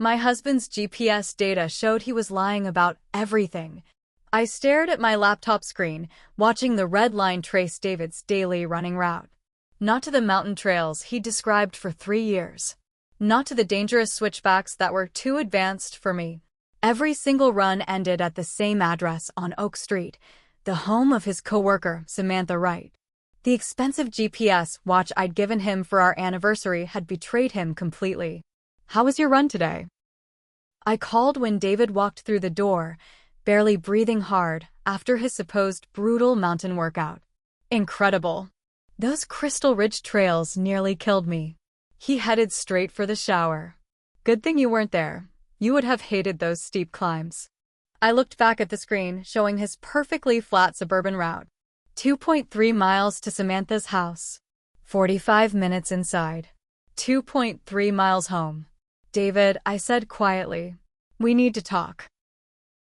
My husband's GPS data showed he was lying about everything. I stared at my laptop screen, watching the red line trace David's daily running route. Not to the mountain trails he'd described for 3 years. Not to the dangerous switchbacks that were too advanced for me. Every single run ended at the same address on Oak Street, the home of his coworker, Samantha Wright. The expensive GPS watch I'd given him for our anniversary had betrayed him completely. "How was your run today?" I called when David walked through the door, barely breathing hard after his supposed brutal mountain workout. "Incredible. Those Crystal Ridge trails nearly killed me." He headed straight for the shower. "Good thing you weren't there. You would have hated those steep climbs." I looked back at the screen, showing his perfectly flat suburban route. 2.3 miles to Samantha's house. 45 minutes inside. 2.3 miles home. "David," I said quietly, "we need to talk."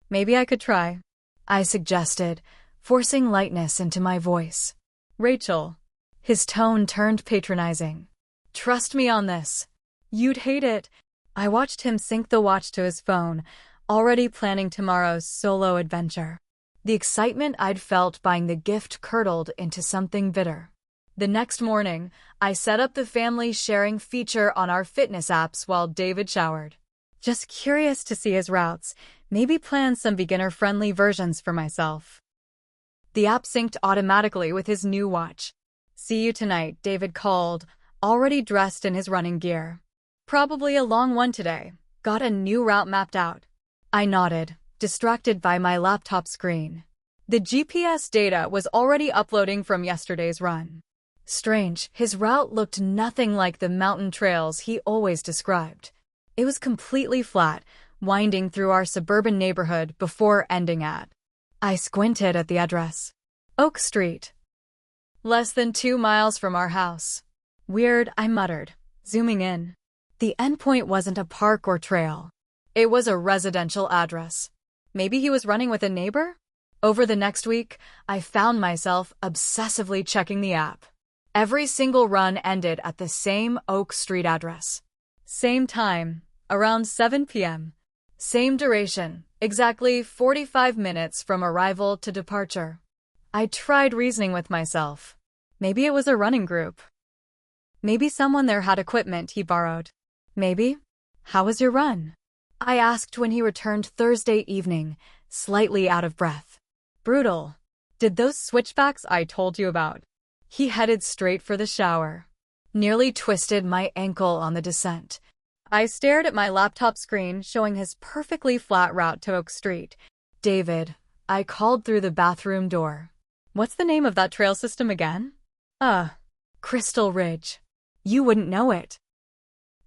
"Maybe I could try," I suggested, forcing lightness into my voice. "Rachel." His tone turned patronizing. "Trust me on this. You'd hate it." I watched him sync the watch to his phone, already planning tomorrow's solo adventure. The excitement I'd felt buying the gift curdled into something bitter. The next morning, I set up the family sharing feature on our fitness apps while David showered. Just curious to see his routes, maybe plan some beginner-friendly versions for myself. The app synced automatically with his new watch. "See you tonight," David called, already dressed in his running gear. "Probably a long one today. Got a new route mapped out." I nodded, distracted by my laptop screen. The GPS data was already uploading from yesterday's run. Strange, his route looked nothing like the mountain trails he always described. It was completely flat, winding through our suburban neighborhood before ending at. I squinted at the address. Oak Street. Less than 2 miles from our house. "Weird," I muttered, zooming in. The endpoint wasn't a park or trail. It was a residential address. Maybe he was running with a neighbor? Over the next week, I found myself obsessively checking the app. Every single run ended at the same Oak Street address. Same time, around 7 p.m. Same duration, exactly 45 minutes from arrival to departure. I tried reasoning with myself. Maybe it was a running group. Maybe someone there had equipment he borrowed. Maybe. "How was your run?" I asked when he returned Thursday evening, slightly out of breath. "Brutal. Did those switchbacks I told you about." He headed straight for the shower. Nearly twisted my ankle on the descent. I stared at my laptop screen, showing his perfectly flat route to Oak Street. "David," I called through the bathroom door. "What's the name of that trail system again?" Crystal Ridge. You wouldn't know it."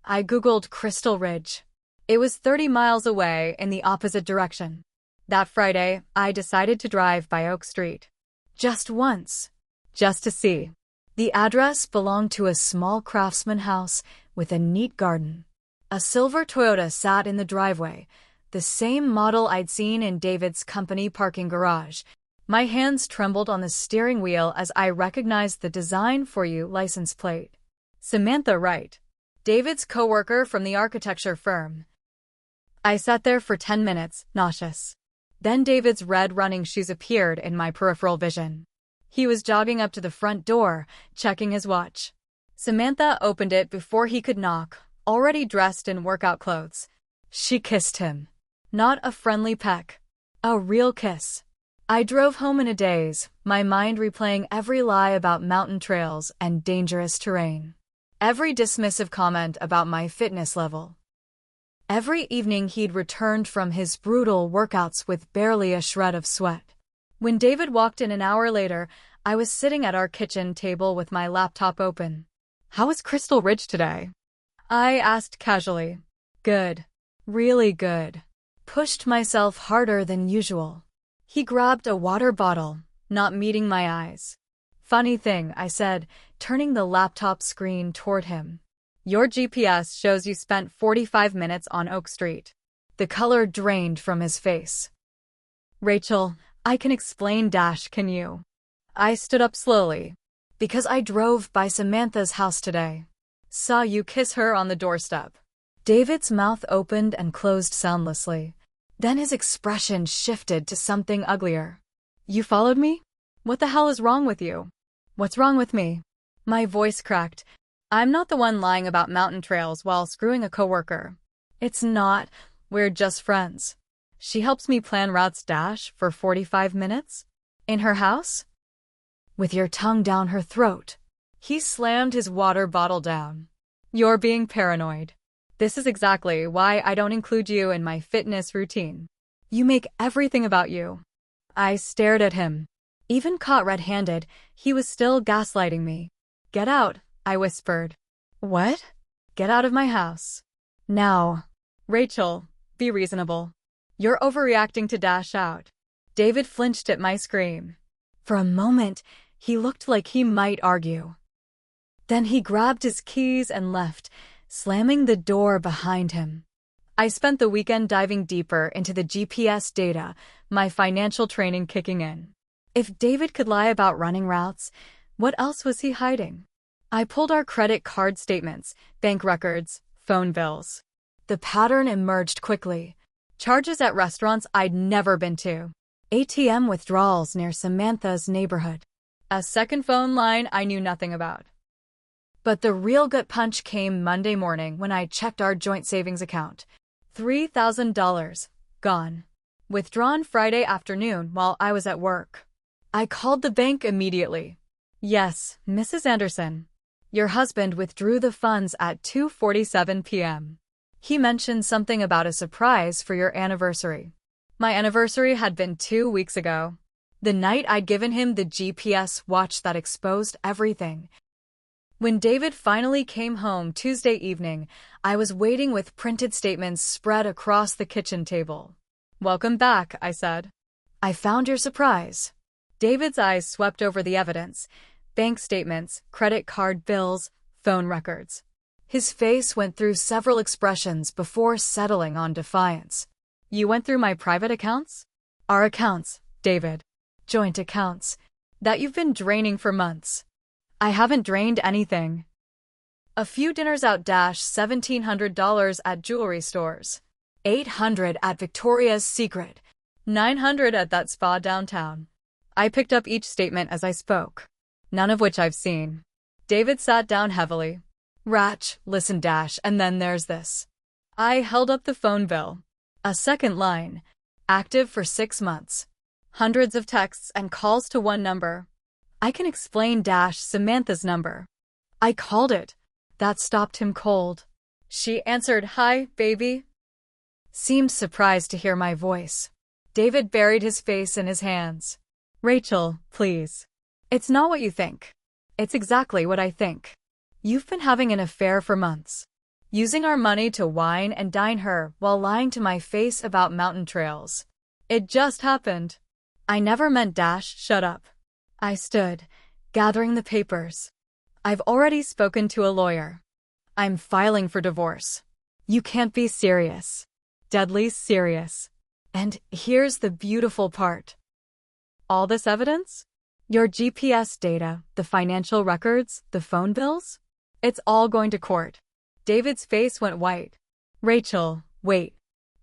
I googled Crystal Ridge. It was 30 miles away in the opposite direction. That Friday, I decided to drive by Oak Street. Just once. Just to see. The address belonged to a small craftsman house with a neat garden. A silver Toyota sat in the driveway, the same model I'd seen in David's company parking garage. My hands trembled on the steering wheel as I recognized the Design For You license plate. Samantha Wright, David's coworker from the architecture firm. I sat there for 10 minutes, nauseous. Then David's red running shoes appeared in my peripheral vision. He was jogging up to the front door, checking his watch. Samantha opened it before he could knock, already dressed in workout clothes. She kissed him. Not a friendly peck. A real kiss. I drove home in a daze, my mind replaying every lie about mountain trails and dangerous terrain. Every dismissive comment about my fitness level. Every evening he'd returned from his brutal workouts with barely a shred of sweat. When David walked in an hour later, I was sitting at our kitchen table with my laptop open. "How was Crystal Ridge today?" I asked casually. "Good. Really good." Pushed myself harder than usual. He grabbed a water bottle, not meeting my eyes. "Funny thing," I said, turning the laptop screen toward him. "Your GPS shows you spent 45 minutes on Oak Street." The color drained from his face. "Rachel, I can explain, can you?" I stood up slowly. "Because I drove by Samantha's house today. Saw you kiss her on the doorstep." David's mouth opened and closed soundlessly. Then his expression shifted to something uglier. You followed me? What the hell is wrong with you? What's wrong with me? My voice cracked. I'm not the one lying about mountain trails while screwing a coworker. It's not. We're just friends. She helps me plan routes dash for 45 minutes? In her house? With your tongue down her throat. He slammed his water bottle down. You're being paranoid. This is exactly why I don't include you in my fitness routine. You make everything about you. I stared at him. Even caught red-handed, he was still gaslighting me. Get out, I whispered. What? Get out of my house. Now. Rachel, be reasonable. You're overreacting to dash out. David flinched at my scream. For a moment, he looked like he might argue. Then he grabbed his keys and left, slamming the door behind him. I spent the weekend diving deeper into the GPS data, my financial training kicking in. If David could lie about running routes, what else was he hiding? I pulled our credit card statements, bank records, phone bills. The pattern emerged quickly. Charges at restaurants I'd never been to. ATM withdrawals near Samantha's neighborhood. A second phone line I knew nothing about. But the real gut punch came Monday morning when I checked our joint savings account. $3,000. Gone. Withdrawn Friday afternoon while I was at work. I called the bank immediately. Yes, Mrs. Anderson. Your husband withdrew the funds at 2:47 p.m. He mentioned something about a surprise for your anniversary. My anniversary had been 2 weeks ago. The night I'd given him the GPS watch that exposed everything. When David finally came home Tuesday evening, I was waiting with printed statements spread across the kitchen table. Welcome back, I said. I found your surprise. David's eyes swept over the evidence. Bank statements, credit card bills, phone records. His face went through several expressions before settling on defiance. You went through my private accounts? Our accounts, David. Joint accounts. That you've been draining for months. I haven't drained anything. A few dinners out $1,700 at jewelry stores. $800 at Victoria's Secret. $900 at that spa downtown. I picked up each statement as I spoke. None of which I've seen. David sat down heavily. Ratch, listen and then there's this. I held up the phone bill. A second line. Active for 6 months. Hundreds of texts and calls to one number. I can explain Samantha's number. I called it. That stopped him cold. She answered, "Hi, baby." Seemed surprised to hear my voice. David buried his face in his hands. Rachel, please. It's not what you think. It's exactly what I think. You've been having an affair for months. Using our money to wine and dine her while lying to my face about mountain trails. It just happened. I never meant shut up. I stood, gathering the papers. I've already spoken to a lawyer. I'm filing for divorce. You can't be serious. Deadly serious. And here's the beautiful part. All this evidence? Your GPS data, the financial records, the phone bills? It's all going to court. David's face went white. Rachel, wait.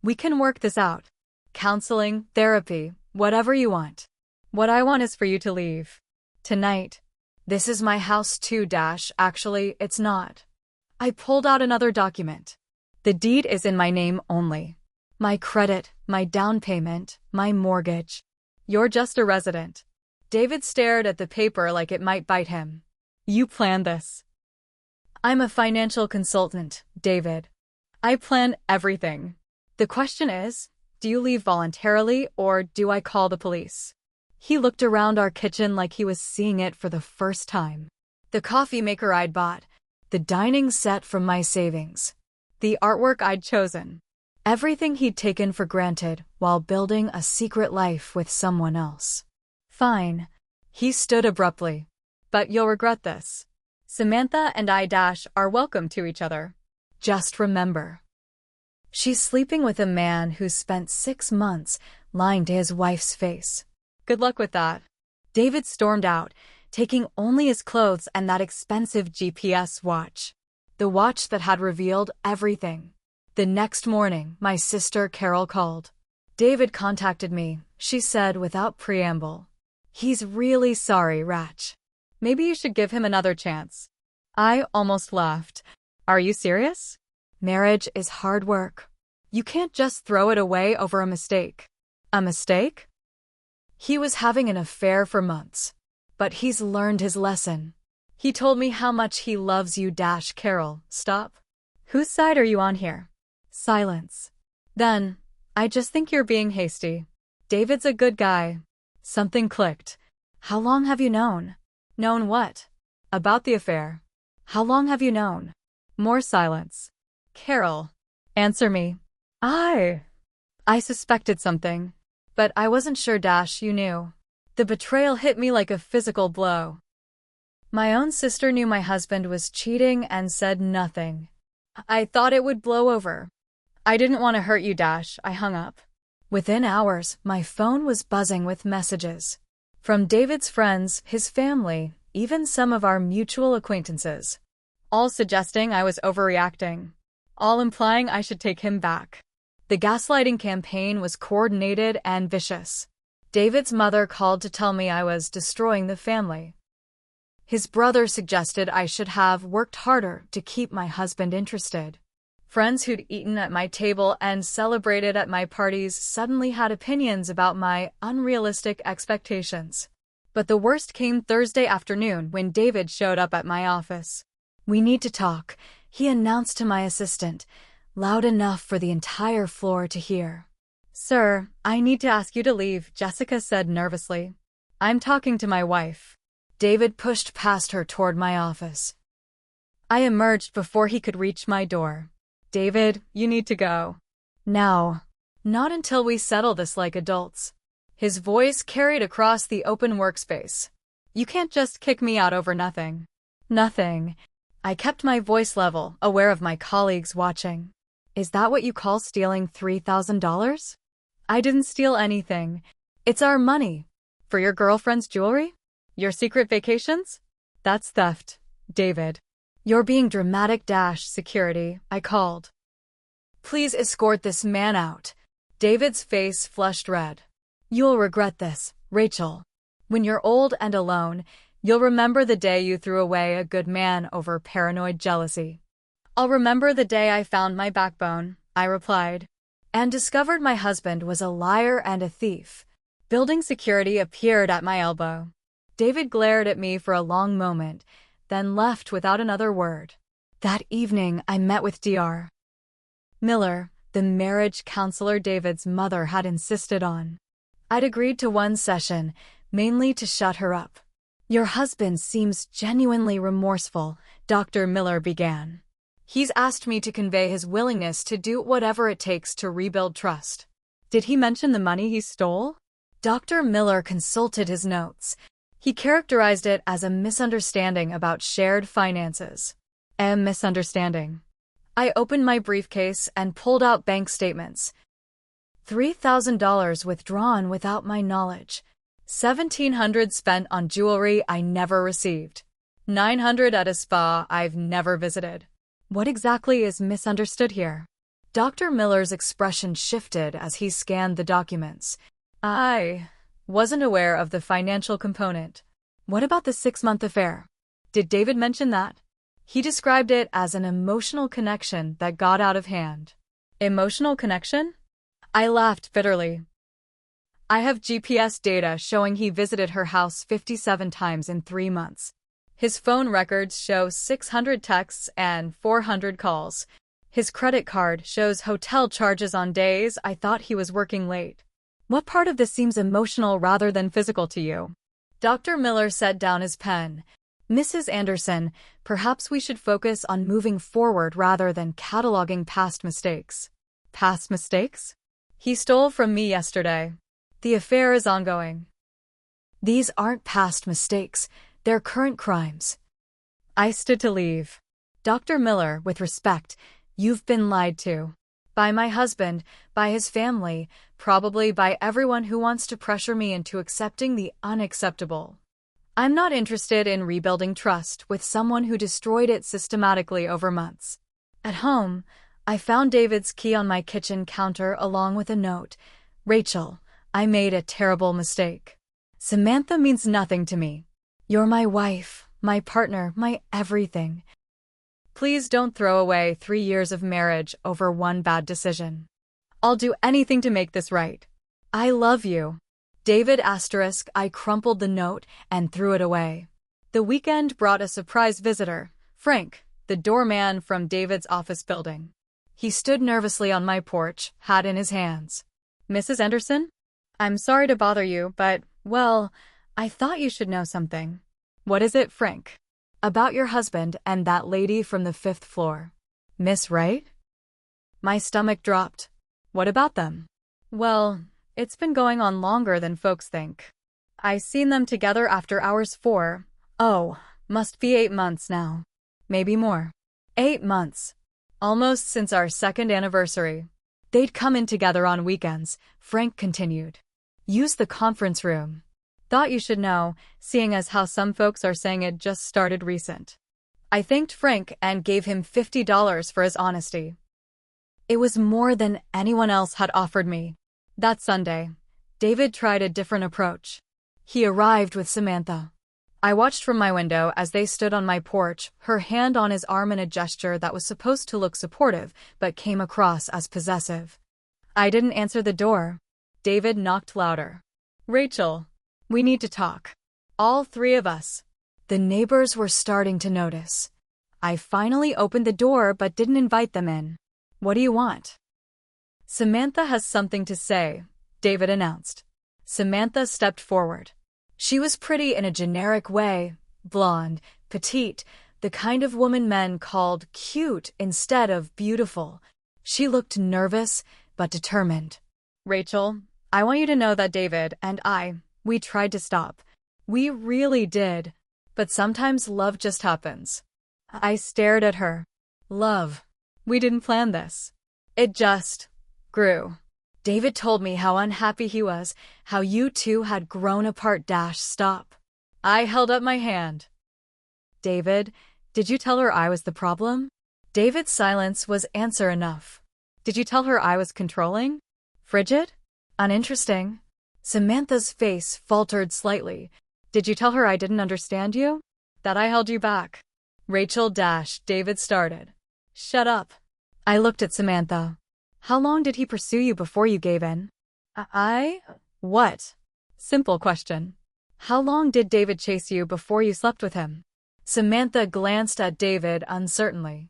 We can work this out. Counseling, therapy, whatever you want. What I want is for you to leave. Tonight. This is my house too, actually, it's not. I pulled out another document. The deed is in my name only. My credit, my down payment, my mortgage. You're just a resident. David stared at the paper like it might bite him. You planned this. I'm a financial consultant, David. I plan everything. The question is, do you leave voluntarily or do I call the police? He looked around our kitchen like he was seeing it for the first time. The coffee maker I'd bought, the dining set from my savings, the artwork I'd chosen. Everything he'd taken for granted while building a secret life with someone else. Fine. He stood abruptly. But you'll regret this. Samantha and I are welcome to each other. Just remember. She's sleeping with a man who spent 6 months lying to his wife's face. Good luck with that. David stormed out, taking only his clothes and that expensive GPS watch. The watch that had revealed everything. The next morning, my sister Carol called. David contacted me, she said without preamble. He's really sorry, Ratch. Maybe you should give him another chance. I almost laughed. Are you serious? Marriage is hard work. You can't just throw it away over a mistake. A mistake? He was having an affair for months. But he's learned his lesson. He told me how much he loves you. Carol, stop. Whose side are you on here? Silence. Then, I just think you're being hasty. David's a good guy. Something clicked. How long have you known? Known what? About the affair. How long have you known? More silence. Carol, answer me. I suspected something. But I wasn't sure. You knew. The betrayal hit me like a physical blow. My own sister knew my husband was cheating and said nothing. I thought it would blow over. I didn't want to hurt you. I hung up. Within hours, my phone was buzzing with messages. From David's friends, his family, even some of our mutual acquaintances. All suggesting I was overreacting. All implying I should take him back. The gaslighting campaign was coordinated and vicious. David's mother called to tell me I was destroying the family. His brother suggested I should have worked harder to keep my husband interested. Friends who'd eaten at my table and celebrated at my parties suddenly had opinions about my unrealistic expectations. But the worst came Thursday afternoon when David showed up at my office. We need to talk, he announced to my assistant, loud enough for the entire floor to hear. Sir, I need to ask you to leave, Jessica said nervously. I'm talking to my wife. David pushed past her toward my office. I emerged before he could reach my door. David, you need to go. Now. Not until we settle this like adults. His voice carried across the open workspace. You can't just kick me out over nothing. Nothing. I kept my voice level, aware of my colleagues watching. Is that what you call stealing $3,000? I didn't steal anything. It's our money. For your girlfriend's jewelry? Your secret vacations? That's theft, David. You're being dramatic. Security, I called. Please escort this man out. David's face flushed red. You'll regret this, Rachel. When you're old and alone, you'll remember the day you threw away a good man over paranoid jealousy. I'll remember the day I found my backbone, I replied, and discovered my husband was a liar and a thief. Building security appeared at my elbow. David glared at me for a long moment, then left without another word. That evening, I met with Dr. Miller, the marriage counselor David's mother had insisted on. I'd agreed to one session, mainly to shut her up. Your husband seems genuinely remorseful, Dr. Miller began. He's asked me to convey his willingness to do whatever it takes to rebuild trust. Did he mention the money he stole? Dr. Miller consulted his notes. He characterized it as a misunderstanding about shared finances. A misunderstanding. I opened my briefcase and pulled out bank statements. $3,000 withdrawn without my knowledge. $1,700 spent on jewelry I never received. $900 at a spa I've never visited. What exactly is misunderstood here? Dr. Miller's expression shifted as he scanned the documents. I wasn't aware of the financial component. What about the 6-month affair? Did David mention that? He described it as an emotional connection that got out of hand. Emotional connection? I laughed bitterly. I have GPS data showing he visited her house 57 times in 3 months. His phone records show 600 texts and 400 calls. His credit card shows hotel charges on days I thought he was working late. What part of this seems emotional rather than physical to you? Dr. Miller set down his pen. Mrs. Anderson, perhaps we should focus on moving forward rather than cataloging past mistakes. Past mistakes? He stole from me yesterday. The affair is ongoing. These aren't past mistakes, they're current crimes. I stood to leave. Dr. Miller, with respect, you've been lied to. By my husband, by his family, probably by everyone who wants to pressure me into accepting the unacceptable. I'm not interested in rebuilding trust with someone who destroyed it systematically over months. At home, I found David's key on my kitchen counter along with a note. Rachel, I made a terrible mistake. Samantha means nothing to me. You're my wife, my partner, my everything. Please don't throw away 3 years of marriage over one bad decision. I'll do anything to make this right. I love you. David asterisk. I crumpled the note and threw it away. The weekend brought a surprise visitor, Frank, the doorman from David's office building. He stood nervously on my porch, hat in his hands. Mrs. Anderson? I'm sorry to bother you, but, well, I thought you should know something. What is it, Frank? About your husband and that lady from the 5th floor. Miss Wright? My stomach dropped. What about them? Well, it's been going on longer than folks think. I seen them together after hours for, must be 8 months now. Maybe more. 8 months. Almost since our 2nd anniversary. They'd come in together on weekends, Frank continued. Use the conference room. Thought you should know, seeing as how some folks are saying it just started recent. I thanked Frank and gave him $50 for his honesty. It was more than anyone else had offered me. That Sunday, David tried a different approach. He arrived with Samantha. I watched from my window as they stood on my porch, her hand on his arm in a gesture that was supposed to look supportive but came across as possessive. I didn't answer the door. David knocked louder. Rachel, we need to talk. All 3 of us. The neighbors were starting to notice. I finally opened the door but didn't invite them in. What do you want? Samantha has something to say, David announced. Samantha stepped forward. She was pretty in a generic way, blonde, petite, the kind of woman men called cute instead of beautiful. She looked nervous, but determined. Rachel, I want you to know that David and we tried to stop. We really did. But sometimes love just happens. I stared at her. Love. We didn't plan this. It just grew. David told me how unhappy he was, how you 2 had grown apart. Stop. I held up my hand. David, did you tell her I was the problem? David's silence was answer enough. Did you tell her I was controlling? Frigid? Uninteresting? Samantha's face faltered slightly. Did you tell her I didn't understand you? That I held you back? Rachel David started. Shut up. I looked at Samantha. How long did he pursue you before you gave in? What? Simple question. How long did David chase you before you slept with him? Samantha glanced at David uncertainly.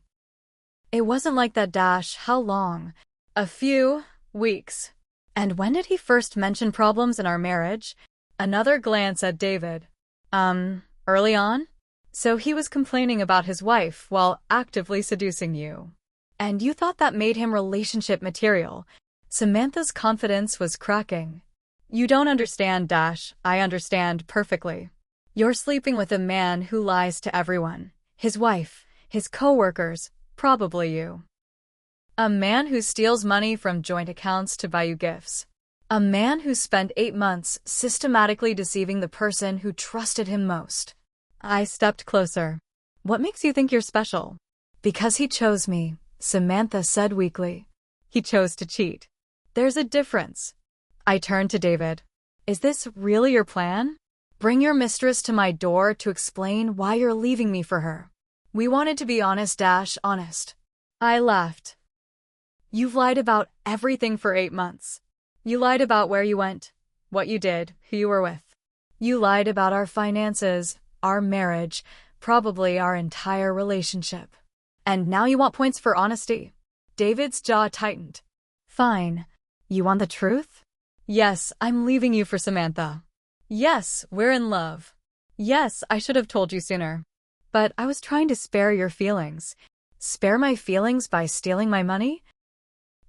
It wasn't like that. How long? A few weeks. And when did he first mention problems in our marriage? Another glance at David. Early on? So he was complaining about his wife while actively seducing you. And you thought that made him relationship material. Samantha's confidence was cracking. You don't understand, I understand perfectly. You're sleeping with a man who lies to everyone. His wife, his coworkers, probably you. A man who steals money from joint accounts to buy you gifts. A man who spent 8 months systematically deceiving the person who trusted him most. I stepped closer. What makes you think you're special? Because he chose me, Samantha said weakly. He chose to cheat. There's a difference. I turned to David. Is this really your plan? Bring your mistress to my door to explain why you're leaving me for her. We wanted to be honest. Honest. I laughed. You've lied about everything for 8 months. You lied about where you went, what you did, who you were with. You lied about our finances, our marriage, probably our entire relationship. And now you want points for honesty. David's jaw tightened. Fine. You want the truth? Yes, I'm leaving you for Samantha. Yes, we're in love. Yes, I should have told you sooner. But I was trying to spare your feelings. Spare my feelings by stealing my money?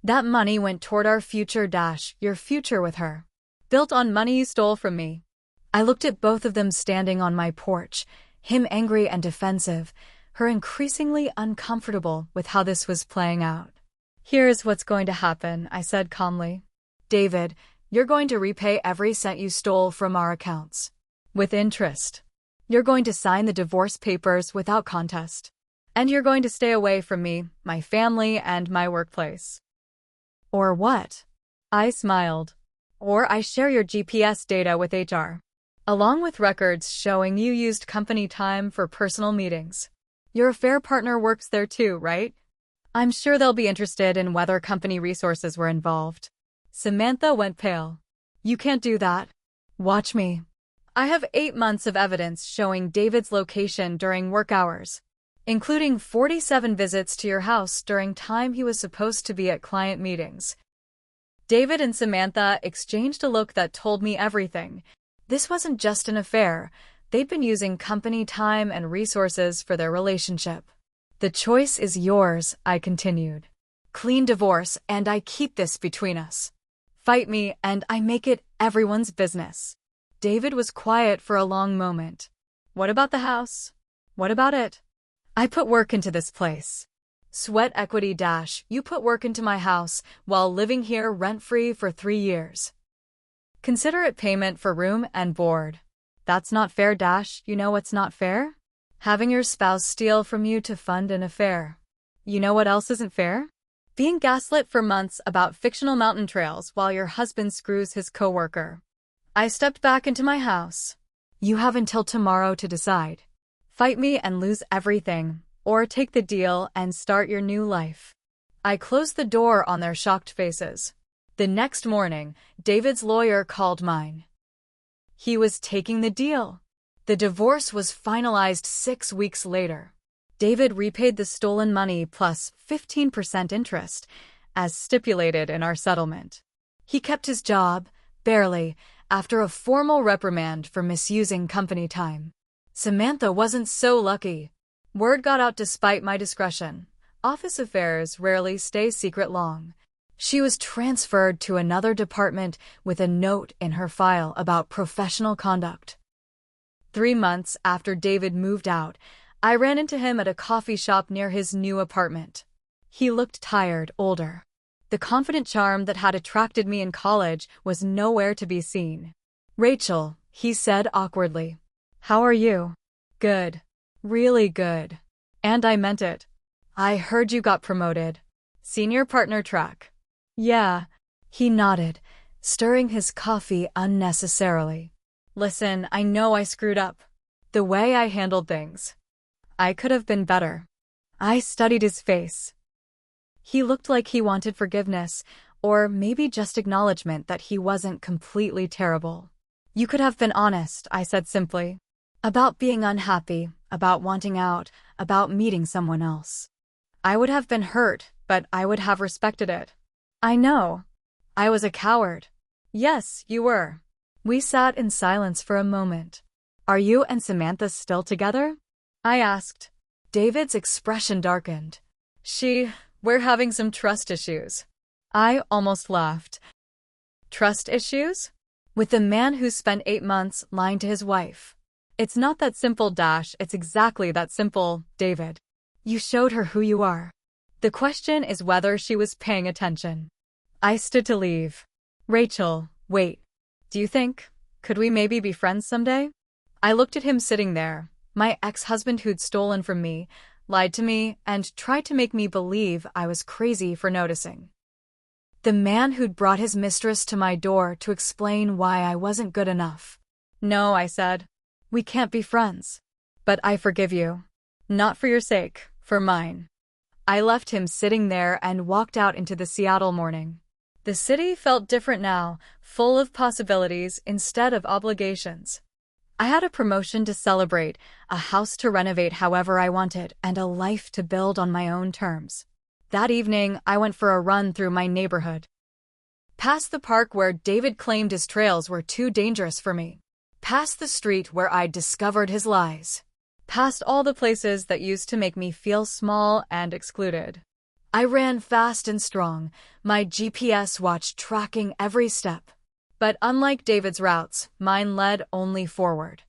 That money went toward our future. Your future with her. Built on money you stole from me. I looked at both of them standing on my porch, him angry and defensive, her increasingly uncomfortable with how this was playing out. Here's what's going to happen, I said calmly. David, you're going to repay every cent you stole from our accounts. With interest. You're going to sign the divorce papers without contest. And you're going to stay away from me, my family, and my workplace. Or what? I smiled. Or I share your GPS data with HR, along with records showing you used company time for personal meetings. Your affair partner works there too, right? I'm sure they'll be interested in whether company resources were involved. Samantha went pale. You can't do that. Watch me. I have 8 months of evidence showing David's location during work hours, including 47 visits to your house during time he was supposed to be at client meetings. David and Samantha exchanged a look that told me everything. This wasn't just an affair. They'd been using company time and resources for their relationship. The choice is yours, I continued. Clean divorce, and I keep this between us. Fight me, and I make it everyone's business. David was quiet for a long moment. What about the house? What about it? I put work into this place. Sweat equity dash, you put work into my house while living here rent-free for 3 years. Consider it payment for room and board. That's not fair dash, you know what's not fair? Having your spouse steal from you to fund an affair. You know what else isn't fair? Being gaslit for months about fictional mountain trails while your husband screws his coworker. I stepped back into my house. You have until tomorrow to decide. Fight me and lose everything, or take the deal and start your new life. I closed the door on their shocked faces. The next morning, David's lawyer called mine. He was taking the deal. The divorce was finalized 6 weeks later. David repaid the stolen money plus 15% interest, as stipulated in our settlement. He kept his job, barely, after a formal reprimand for misusing company time. Samantha wasn't so lucky. Word got out despite my discretion. Office affairs rarely stay secret long. She was transferred to another department with a note in her file about professional conduct. 3 months after David moved out, I ran into him at a coffee shop near his new apartment. He looked tired, older. The confident charm that had attracted me in college was nowhere to be seen. Rachel, he said awkwardly. How are you? Good. Really good. And I meant it. I heard you got promoted. Senior partner track. Yeah. He nodded, stirring his coffee unnecessarily. Listen, I know I screwed up. The way I handled things. I could have been better. I studied his face. He looked like he wanted forgiveness, or maybe just acknowledgement that he wasn't completely terrible. You could have been honest, I said simply. About being unhappy, about wanting out, about meeting someone else. I would have been hurt, but I would have respected it. I know. I was a coward. Yes, you were. We sat in silence for a moment. Are you and Samantha still together? I asked. David's expression darkened. We're having some trust issues. I almost laughed. Trust issues? With the man who spent 8 months lying to his wife. It's not that simple, Dash. It's exactly that simple, David. You showed her who you are. The question is whether she was paying attention. I stood to leave. Rachel, wait. Do you think, could we maybe be friends someday? I looked at him sitting there, my ex-husband who'd stolen from me, lied to me, and tried to make me believe I was crazy for noticing. The man who'd brought his mistress to my door to explain why I wasn't good enough. No, I said. We can't be friends. But I forgive you. Not for your sake, for mine. I left him sitting there and walked out into the Seattle morning. The city felt different now, full of possibilities instead of obligations. I had a promotion to celebrate, a house to renovate however I wanted, and a life to build on my own terms. That evening, I went for a run through my neighborhood. Past the park where David claimed his trails were too dangerous for me. Past the street where I'd discovered his lies. Past all the places that used to make me feel small and excluded. I ran fast and strong, my GPS watch tracking every step. But unlike David's routes, mine led only forward.